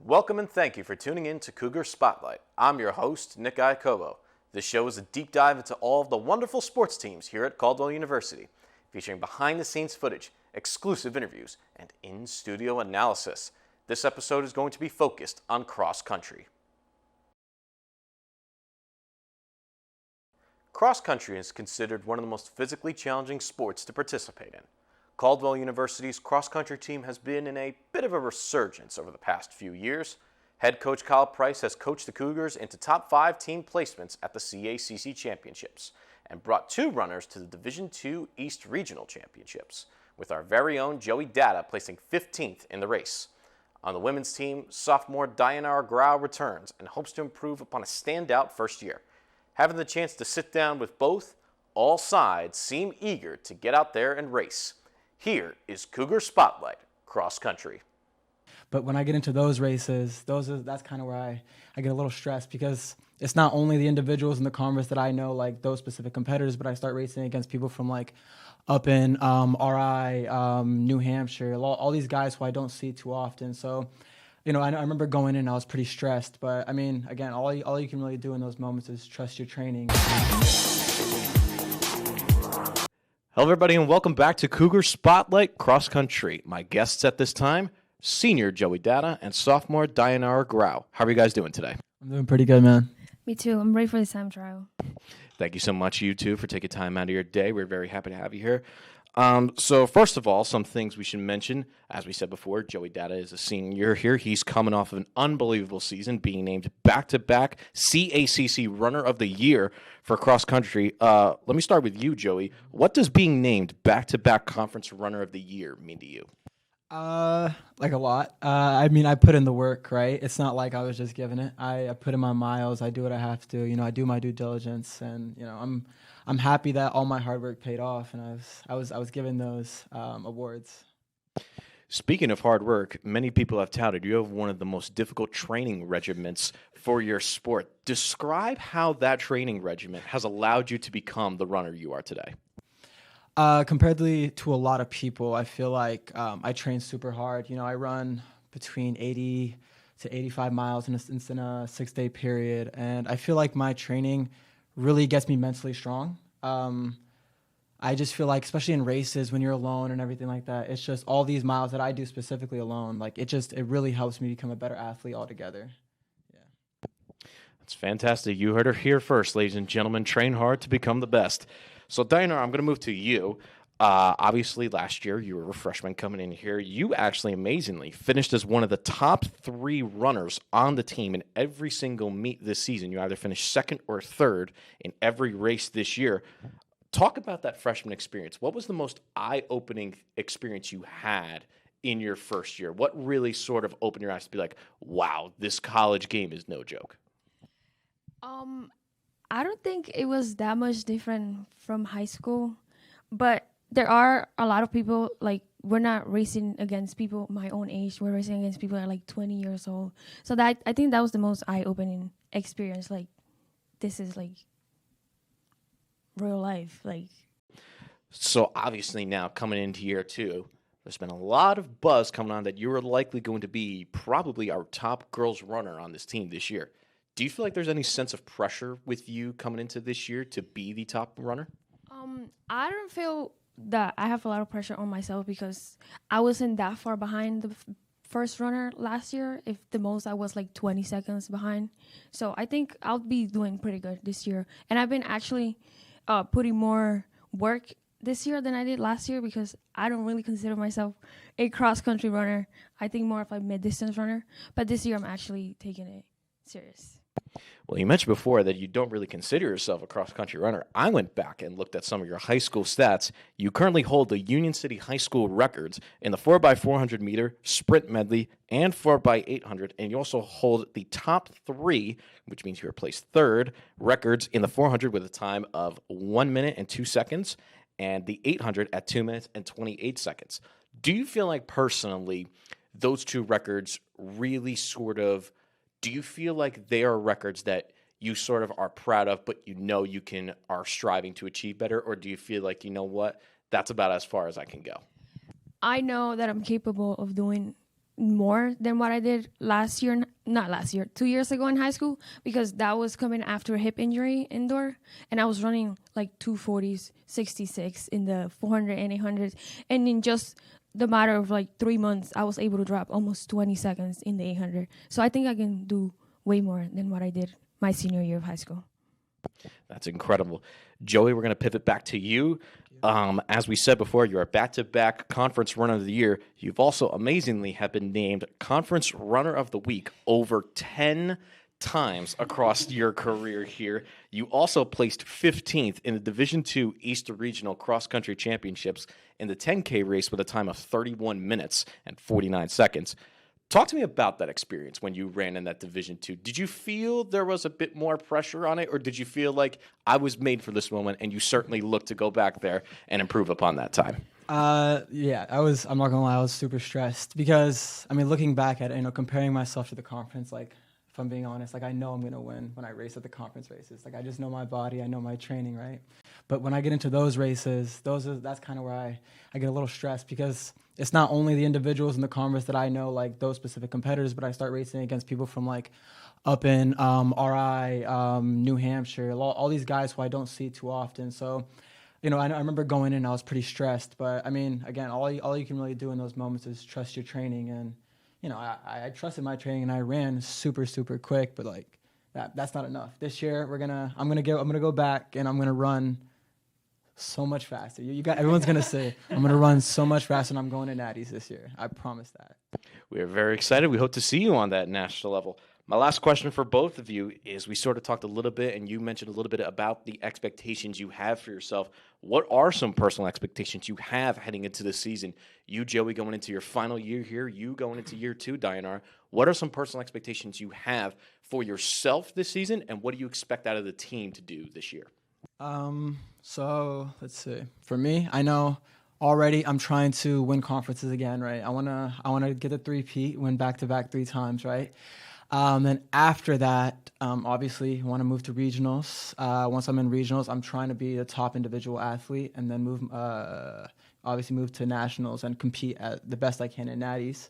Welcome and thank you for tuning in to Cougar Spotlight. I'm your host, Nick Iacovo. This show is a deep dive into all of the wonderful sports teams here at Caldwell University, featuring behind-the-scenes footage, exclusive interviews, and in-studio analysis. This episode is going to be focused on cross country. Cross country is considered one of the most physically challenging sports to participate in. Caldwell University's cross-country team has been in a bit of a resurgence over the past few years. Head coach Kyle Price has coached the Cougars into top 5 team placements at the CACC Championships and brought 2 runners to the Division II East Regional Championships, with our very own Joey Datta placing 15th in the race. On the women's team, sophomore Dayanara Grau returns and hopes to improve upon a standout first year. Having the chance to sit down with both, all sides seem eager to get out there and race. Here is Cougar Spotlight Cross Country. But when I get into those races, that's kind of where I get a little stressed, because it's not only the individuals in the conference that I know, like those specific competitors, but I start racing against people from like up in RI, New Hampshire, all these guys who I don't see too often. So, you know, I remember going in, I was pretty stressed. But I mean, again, all you can really do in those moments is trust your training. Hello, everybody, and welcome back to Cougar Spotlight Cross Country. My guests at this time, senior Joey Datta and sophomore Dayanara Grau. How are you guys doing today? I'm doing pretty good, man. Me too. I'm ready for this time trial. Thank you so much, you two, for taking time out of your day. We're very happy to have you here. So first of all, some things we should mention. As we said before, Joey Datta is a senior here. He's coming off of an unbelievable season, being named back-to-back CACC Runner of the Year for cross country. Let me start with you, Joey. What does being named back-to-back Conference Runner of the Year mean to you? Like a lot. I mean, I put in the work, right? It's not like I was just giving it. I put in my miles. I do what I have to. You know, I do my due diligence, and you know, I'm happy that all my hard work paid off, and I was given those awards. Speaking of hard work, many people have touted you have one of the most difficult training regimens for your sport. Describe how that training regimen has allowed you to become the runner you are today. Compared to a lot of people, I feel like I train super hard. You know, I run between 80 to 85 miles in a 6-day period, and I feel like my training really gets me mentally strong. I just feel like, especially in races when you're alone and everything like that, it's just all these miles that I do specifically alone. Like it really helps me become a better athlete altogether. Yeah. That's fantastic. You heard her here first, ladies and gentlemen. Train hard to become the best. So, Dayanara, I'm going to move to you. Obviously, last year, you were a freshman coming in here. You actually amazingly finished as one of the top 3 runners on the team in every single meet this season. You either finished second or third in every race this year. Talk about that freshman experience. What was the most eye-opening experience you had in your first year? What really sort of opened your eyes to be like, wow, this college game is no joke? I don't think it was that much different from high school, but there are a lot of people, like, we're not racing against people my own age. We're racing against people that are like 20 years old. So I think that was the most eye-opening experience. Like, this is like real life. Like, so obviously now coming into year 2, there's been a lot of buzz coming on that you are likely going to be probably our top girls runner on this team this year. Do you feel like there's any sense of pressure with you coming into this year to be the top runner? I don't feel that I have a lot of pressure on myself, because I wasn't that far behind the first runner last year. If the most, I was like 20 seconds behind. So I think I'll be doing pretty good this year. And I've been actually putting more work this year than I did last year, because I don't really consider myself a cross-country runner. I think more of a mid-distance runner. But this year I'm actually taking it serious. Well, you mentioned before that you don't really consider yourself a cross-country runner. I went back and looked at some of your high school stats. You currently hold the Union City High School records in the 4x400 meter, sprint medley, and 4x800, and you also hold the top 3, which means you are placed 3rd, records in the 400 with a time of 1 minute and 2 seconds, and the 800 at 2 minutes and 28 seconds. Do you feel like personally those 2 records really do you feel like they are records that you sort of are proud of, but you know you are striving to achieve better? Or do you feel like, you know what, that's about as far as I can go? I know that I'm capable of doing more than what I did last year, not last year, 2 years ago in high school, because that was coming after a hip injury indoor, and I was running like 240s, 66 in the 400 and 800s, and in just the matter of like 3 months, I was able to drop almost 20 seconds in the 800. So I think I can do way more than what I did my senior year of high school. That's incredible. Joey, we're going to pivot back to you. As we said before, you're a back-to-back conference runner of the year. You've also amazingly have been named conference runner of the week over 10 times across your career here. You also placed 15th in the Division II East Regional Cross Country Championships in the 10K race with a time of 31 minutes and 49 seconds. Talk to me about that experience when you ran in that Division II. Did you feel there was a bit more pressure on it, or did you feel like I was made for this moment and you certainly looked to go back there and improve upon that time? Yeah, I'm not gonna lie, I was super stressed because, I mean, looking back at it, comparing myself to the conference, like, if I'm being honest, like, I know I'm gonna win when I race at the conference races. Like, I just know my body, I know my training, right? But when I get into those races, that's kind of where I get a little stressed, because it's not only the individuals in the conference that I know, like those specific competitors, but I start racing against people from like up in RI, New Hampshire, all these guys who I don't see too often. So, I remember going in, I was pretty stressed. But I mean, again, all you can really do in those moments is trust your training. And I trusted my training and I ran super, super quick. But like that's not enough. This year I'm gonna go back and I'm gonna run so much faster. Everyone's gonna say I'm gonna run so much faster, and I'm going to Natties this year. I promise that. We are very excited. We hope to see you on that national level. My last question for both of you is, we sort of talked a little bit, and you mentioned a little bit about the expectations you have for yourself. What are some personal expectations you have heading into the season? You, Joey, going into your final year here. You going into year 2, Dayanara. What are some personal expectations you have for yourself this season, and what do you expect out of the team to do this year? So let's see. For me, I know already I'm trying to win conferences again, right? I wanna get a three-peat, win back-to-back 3 times, right? Then after that, obviously want to move to regionals. Once I'm in regionals, I'm trying to be a top individual athlete, and then move to nationals and compete at the best I can in Natties.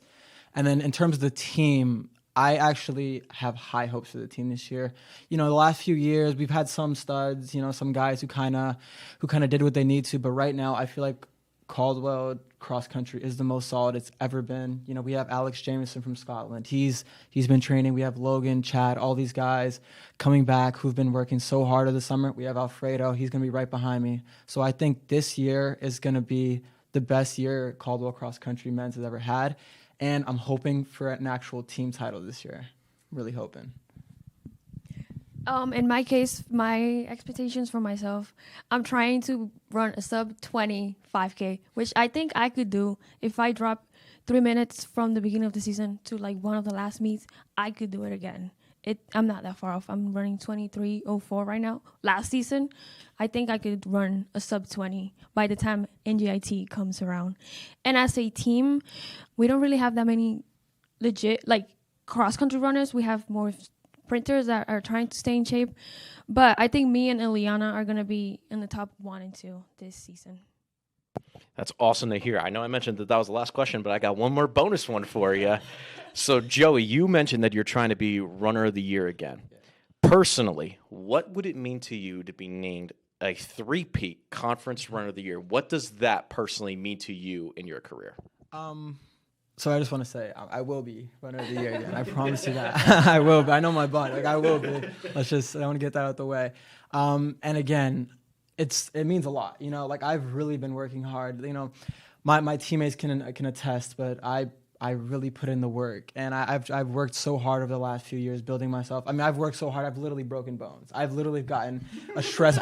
And then in terms of the team, I actually have high hopes for the team this year. The last few years we've had some studs, some guys who kind of did what they need to. But right now, I feel like Caldwell cross country is the most solid it's ever been. We have Alex Jameson from Scotland. He's been training. We have Logan, Chad, all these guys coming back who've been working so hard over the summer. We have Alfredo. He's going to be right behind me. So I think this year is going to be the best year Caldwell cross country men's has ever had. And I'm hoping for an actual team title this year. Really hoping. In my case, my expectations for myself, I'm trying to run a sub 20 5K, which I think I could do. If I drop 3 minutes from the beginning of the season to like one of the last meets, I could do it again. I'm not that far off. I'm running 23:04 right now. Last season, I think I could run a sub 20 by the time NGIT comes around. And as a team, we don't really have that many legit like cross-country runners. We have more sprinters that are trying to stay in shape. But I think me and Ileana are going to be in the top 1 and 2 this season. That's awesome to hear. I know I mentioned that was the last question, but I got one more bonus one for you. So, Joey, you mentioned that you're trying to be runner of the year again. Personally, what would it mean to you to be named a 3-peat conference runner of the year? What does that personally mean to you in your career? So I just want to say I will be runner of the year again. I promise you that. I will be. I know my body. Like, I will be. I want to get that out of the way. And again, it means a lot. Like, I've really been working hard. My teammates can attest, but I really put in the work, and I've worked so hard over the last few years building myself. I mean, I've worked so hard. I've literally broken bones. I've literally gotten a stress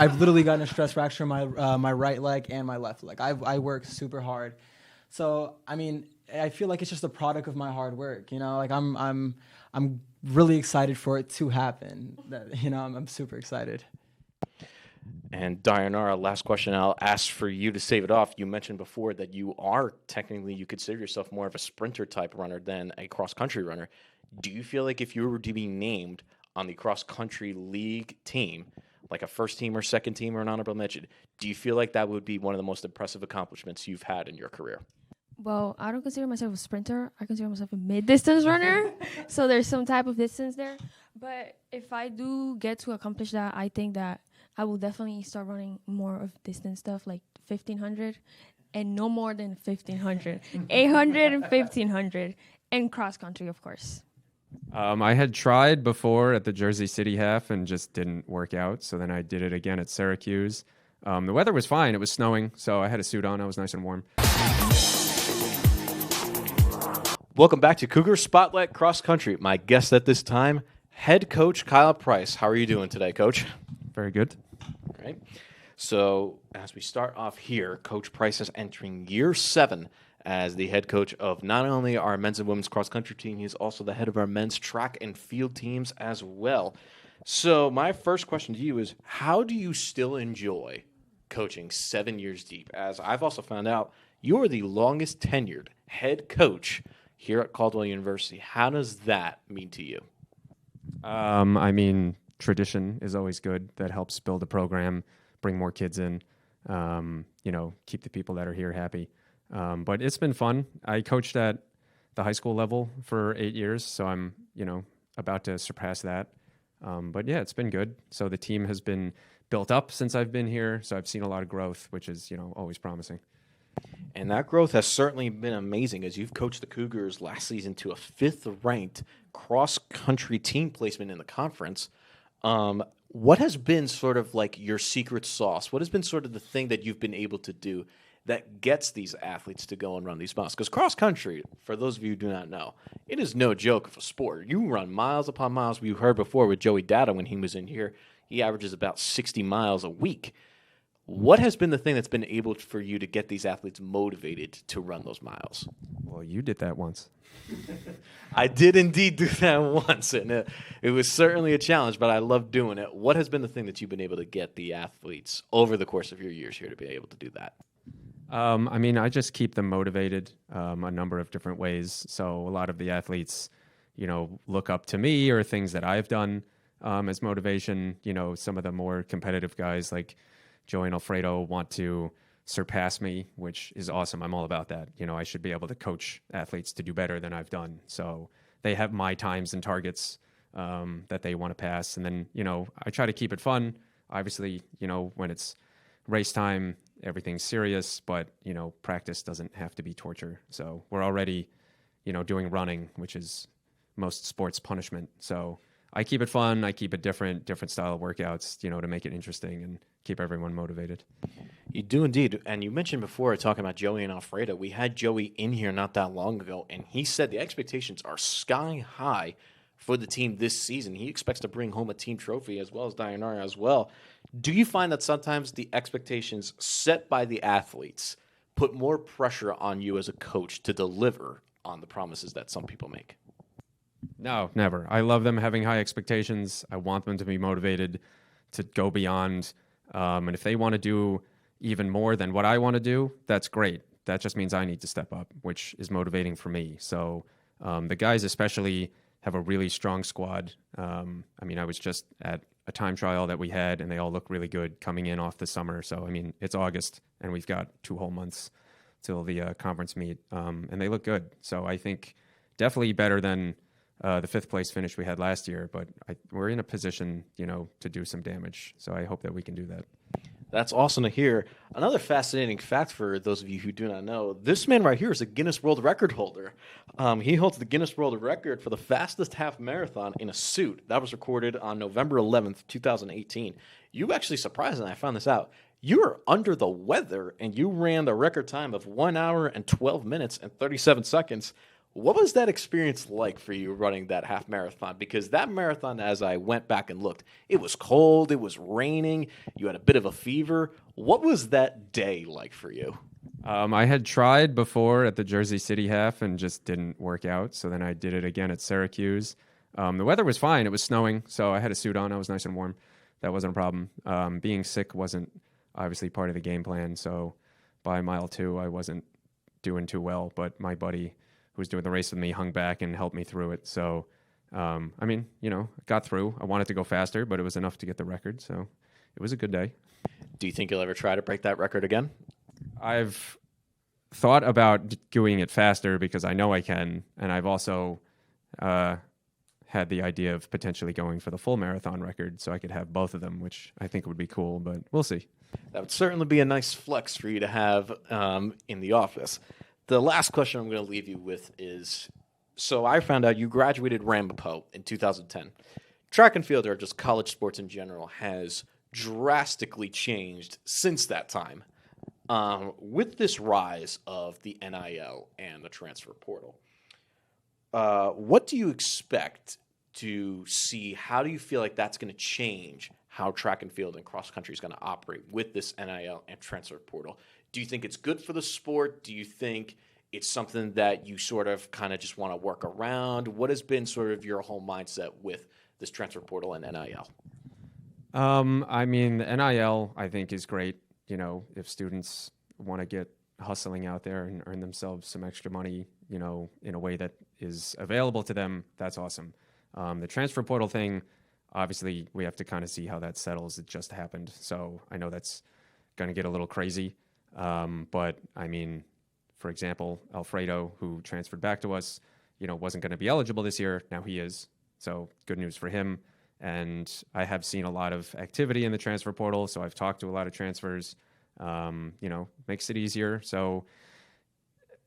fracture in my right leg and my left leg. I work super hard. So I mean, I feel like it's just a product of my hard work. Like, I'm really excited for it to happen. I'm super excited. And Dayanara, last question I'll ask for you to save it off. You mentioned before that you consider yourself more of a sprinter type runner than a cross-country runner. Do you feel like if you were to be named on the cross-country league team, like a first team or second team or an honorable mention, do you feel like that would be one of the most impressive accomplishments you've had in your career? Well, I don't consider myself a sprinter. I consider myself a mid-distance runner. So there's some type of distance there. But if I do get to accomplish that, I think that I will definitely start running more of distance stuff like 1500 and no more than 1500. 800 and 1500 and cross country, of course. I had tried before at the Jersey City half and just didn't work out. So then I did it again at Syracuse. The weather was fine. It was snowing, so I had a suit on. I was nice and warm. Welcome back to Cougar Spotlight Cross Country. My guest at this time, head coach Kyle Price. How are you doing today, Coach? Very good. All right. So as we start off here, Coach Price is entering year 7 as the head coach of not only our men's and women's cross country team, he's also the head of our men's track and field teams as well. So my first question to you is, how do you still enjoy coaching 7 years deep? As I've also found out, you are the longest tenured head coach here at Caldwell University. How does that mean to you? I mean, tradition is always good. That helps build a program, bring more kids in, keep the people that are here happy. But it's been fun. I coached at the high school level for 8 years, so I'm, about to surpass that. But yeah, it's been good. So the team has been built up since I've been here, so I've seen a lot of growth, which is, always promising. And that growth has certainly been amazing as you've coached the Cougars last season to a 5th-ranked cross-country team placement in the conference. What has been sort of like your secret sauce? What has been sort of the thing that you've been able to do that gets these athletes to go and run these miles? Because cross-country, for those of you who do not know, it is no joke of a sport. You run miles upon miles. We heard before with Joey Datta when he was in here, he averages about 60 miles a week. What has been the thing that's been able for you to get these athletes motivated to run those miles? Well, you did that once. I did indeed do that once, and it was certainly a challenge, but I love doing it. What has been the thing that you've been able to get the athletes over the course of your years here to be able to do that? I just keep them motivated a number of different ways. So a lot of the athletes, look up to me or things that I've done as motivation. Some of the more competitive guys like Joey and Alfredo want to surpass me, which is awesome. I'm all about that. I should be able to coach athletes to do better than I've done. So they have my times and targets that they want to pass. And then, I try to keep it fun. Obviously, when it's race time, everything's serious, but, practice doesn't have to be torture. So we're already, doing running, which is most sports punishment. So I keep it fun. I keep it different style of workouts, to make it interesting and keep everyone motivated. You do indeed. And you mentioned before, talking about Joey and Alfredo, we had Joey in here not that long ago, and he said the expectations are sky high for the team this season. He expects to bring home a team trophy as well as Dayanara as well. Do you find that sometimes the expectations set by the athletes put more pressure on you as a coach to deliver on the promises that some people make? No, never. I love them having high expectations. I want them to be motivated to go beyond. And if they want to do even more than what I want to do, that's great. That just means I need to step up, which is motivating for me. So the guys especially have a really strong squad. I was just at a time trial that we had, and they all look really good coming in off the summer. So, it's August, and we've got 2 whole months till the conference meet, and they look good. So I think definitely better than the 5th place finish we had last year, but we're in a position, to do some damage. So I hope that we can do that. That's awesome to hear. Another fascinating fact for those of you who do not know, this man right here is a Guinness World Record holder. He holds the Guinness World Record for the fastest half marathon in a suit. That was recorded on November 11th, 2018. You actually, surprisingly, I found this out, you were under the weather and you ran the record time of 1 hour and 12 minutes and 37 seconds. What was that experience like for you running that half marathon? Because that marathon, as I went back and looked, it was cold, it was raining, you had a bit of a fever. What was that day like for you? I had tried before at the Jersey City half and just didn't work out. So then I did it again at Syracuse. The weather was fine. It was snowing, so I had a suit on. I was nice and warm. That wasn't a problem. Being sick wasn't obviously part of the game plan. So by mile 2, I wasn't doing too well. But my buddy who was doing the race with me hung back and helped me through it. So, got through. I wanted to go faster, but it was enough to get the record. So it was a good day. Do you think you'll ever try to break that record again? I've thought about doing it faster because I know I can, and I've also had the idea of potentially going for the full marathon record so I could have both of them, which I think would be cool, but we'll see. That would certainly be a nice flex for you to have in the office. The last question I'm going to leave you with is, so I found out you graduated Ramapo in 2010. Track and field, or just college sports in general, has drastically changed since that time. With this rise of the NIL and the transfer portal, what do you expect to see? How do you feel like that's going to change how track and field and cross country is going to operate with this NIL and transfer portal? Do you think it's good for the sport? Do you think it's something that you sort of kind of just want to work around? What has been sort of your whole mindset with this transfer portal and NIL? I mean, the NIL, I think, is great. You know, if students want to get hustling out there and earn themselves some extra money, you know, in a way that is available to them, that's awesome. The transfer portal thing, obviously, we have to kind of see how that settles. It just happened. So I know that's going to get a little crazy. But, I mean, for example, Alfredo, who transferred back to us, you know, wasn't going to be eligible this year. Now he is. So good news for him. And I have seen a lot of activity in the transfer portal. So I've talked to a lot of transfers. You know, makes it easier. So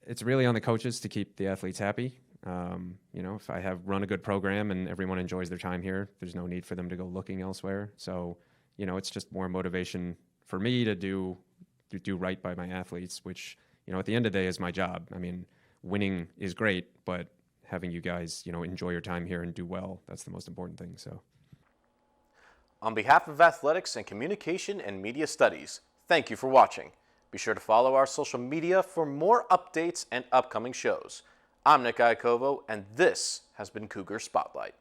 it's really on the coaches to keep the athletes happy. You know, if I have run a good program and everyone enjoys their time here, there's no need for them to go looking elsewhere. So, you know, it's just more motivation for me to do right by my athletes, which, you know, at the end of the day is my job. I mean, winning is great, but having you guys, you know, enjoy your time here and do well, that's the most important thing. So, on behalf of Athletics and Communication and Media Studies, thank you for watching. Be sure to follow our social media for more updates and upcoming shows. I'm Nick Iacovo, and this has been Cougar Spotlight.